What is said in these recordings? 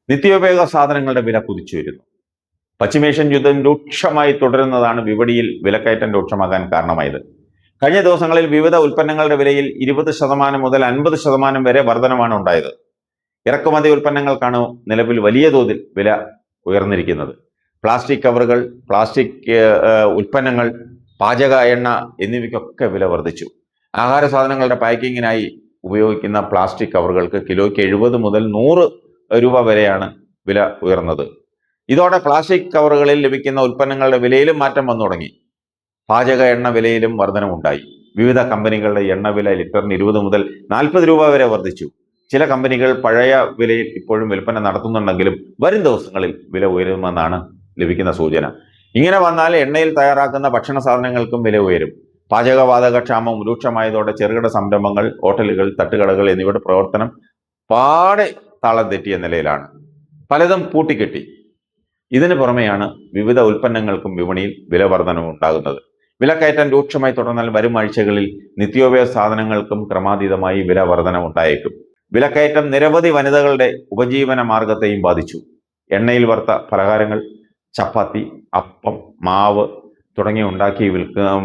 നിത്യോപയോഗ സാധനങ്ങളുടെ വില കുതിച്ചുയരുന്നു. പശ്ചിമേഷ്യൻ യുദ്ധം രൂക്ഷമായി തുടരുന്നതാണ് വിപണിയിൽ വിലക്കയറ്റം രൂക്ഷമാകാൻ കാരണമായത്. കഴിഞ്ഞ ദിവസങ്ങളിൽ വിവിധ ഉൽപ്പന്നങ്ങളുടെ വിലയിൽ 20% മുതൽ 50% വരെ വർധനമാണ് ഉണ്ടായത്. ഇറക്കുമതി ഉൽപ്പന്നങ്ങൾക്കാണ് നിലവിൽ വലിയ തോതിൽ വില ഉയർന്നിരിക്കുന്നത്. പ്ലാസ്റ്റിക് കവറുകൾ, പ്ലാസ്റ്റിക് ഉൽപ്പന്നങ്ങൾ, പാചക എണ്ണ എന്നിവയ്ക്കൊക്കെ വില വർദ്ധിച്ചു. ആഹാര സാധനങ്ങളുടെ പാക്കിങ്ങിനായി ഉപയോഗിക്കുന്ന പ്ലാസ്റ്റിക് കവറുകൾക്ക് കിലോയ്ക്ക് 70 മുതൽ 100 രൂപ വരെയാണ് വില ഉയർന്നത്. ഇതോടെ പ്ലാസ്റ്റിക് കവറുകളിൽ ലഭിക്കുന്ന ഉൽപ്പന്നങ്ങളുടെ വിലയിലും മാറ്റം വന്നു തുടങ്ങി. പാചക എണ്ണ വിലയിലും വർധനമുണ്ടായി. വിവിധ കമ്പനികളുടെ എണ്ണ വില ലിറ്ററിന് 20 മുതൽ 40 രൂപ വരെ വർദ്ധിച്ചു. ചില കമ്പനികൾ പഴയ വിലയിൽ ഇപ്പോഴും വിൽപ്പന നടത്തുന്നുണ്ടെങ്കിലും വരും ദിവസങ്ങളിൽ വില ഉയരുമെന്നാണ് ലഭിക്കുന്ന സൂചന. ഇങ്ങനെ വന്നാൽ എണ്ണയിൽ തയ്യാറാക്കുന്ന ഭക്ഷണ സാധനങ്ങൾക്കും വില ഉയരും. പാചകവാതക ക്ഷാമം രൂക്ഷമായതോടെ ചെറുകിട സംരംഭങ്ങൾ, ഹോട്ടലുകൾ, തട്ടുകടകൾ എന്നിവയുടെ പ്രവർത്തനം പാടെ താളം തെറ്റിയ നിലയിലാണ്. പലതും പൂട്ടിക്കെട്ടി. ഇതിന് പുറമെയാണ് വിവിധ ഉൽപ്പന്നങ്ങൾക്കും വിപണിയിൽ വില വർധനവ് ഉണ്ടാകുന്നത്. വിലക്കയറ്റം രൂക്ഷമായി തുടർന്നാൽ വരും ആഴ്ചകളിൽ നിത്യോപയോഗ സാധനങ്ങൾക്കും ക്രമാതീതമായി വില വർധനവുണ്ടായേക്കും. വിലക്കയറ്റം നിരവധി വനിതകളുടെ ഉപജീവന മാർഗത്തെയും ബാധിച്ചു. എണ്ണയിൽ വറുത്ത പലഹാരങ്ങൾ, ചപ്പാത്തി, അപ്പം, മാവ് തുടങ്ങിയ ഉണ്ടാക്കി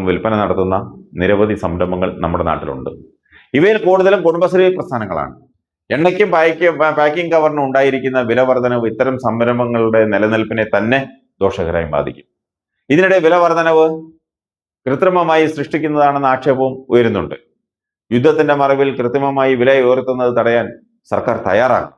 വിൽപ്പന നടത്തുന്ന നിരവധി സംരംഭങ്ങൾ നമ്മുടെ നാട്ടിലുണ്ട്. ഇവയിൽ കൂടുതലും കുടുംബശ്രീ പ്രസ്ഥാനങ്ങളാണ്. എണ്ണയ്ക്കും പാക്കിംഗ് കവറിനും ഉണ്ടായിരിക്കുന്ന വില വർധനവ് ഇത്തരം സംരംഭങ്ങളുടെ നിലനിൽപ്പിനെ തന്നെ ദോഷകരമായി ബാധിക്കും. ഇതിനിടെ വില വർധനവ് കൃത്രിമമായി സൃഷ്ടിക്കുന്നതാണെന്ന ആക്ഷേപവും ഉയരുന്നുണ്ട്. യുദ്ധത്തിന്റെ മറവിൽ കൃത്രിമമായി വില ഉയർത്തുന്നത് തടയാൻ സർക്കാർ തയ്യാറാകണം.